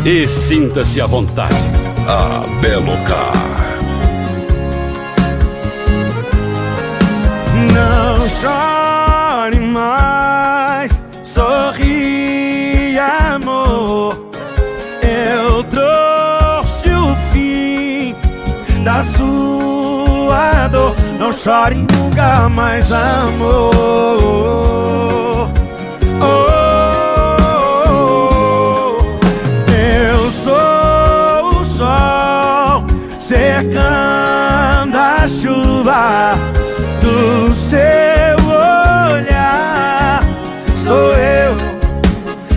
e sinta-se à vontade. A Belocar. Não chore mais, sorri, amor. Eu trouxe o fim da sua dor. Não chore nunca mais, amor. Eu sou o sol cercando a chuva do seu olhar. Sou eu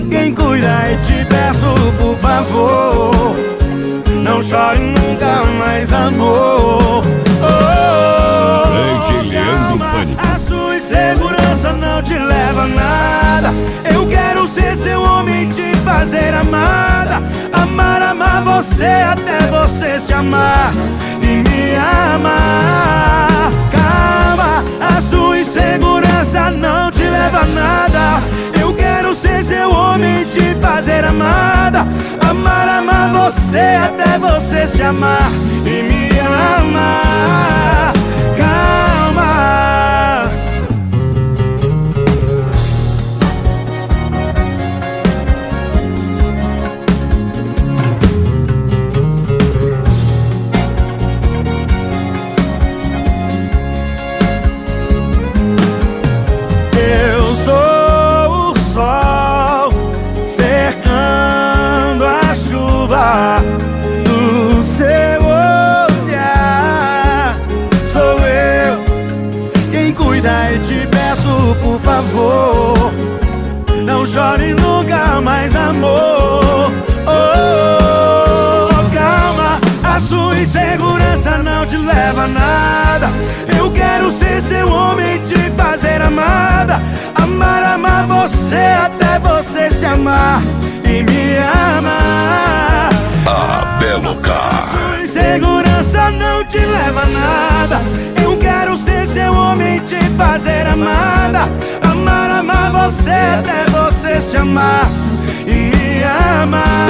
quem cuida e te peço, por favor, não chore nunca mais, amor. A sua insegurança não te leva a nada. Eu quero ser seu homem, te fazer amada. Amar, amar você até você se amar e me amar. Calma, a sua insegurança não te leva a nada. Eu quero ser seu homem, te fazer amada. Amar, amar você até você se amar e me amar. Calma. Eu sou o sol cercando a chuva do seu olhar. Sou eu quem cuida e te peço, por favor, não chore nunca mais, amor. Calma, a sua insegurança não te leva a nada. Eu quero ser seu homem, te fazer amada. Amar, amar você até você se amar e me amar. A Belocar. Sua insegurança não te leva a nada. Eu quero ser seu homem, te fazer amada. Amar, amar você até você se amar e me amar.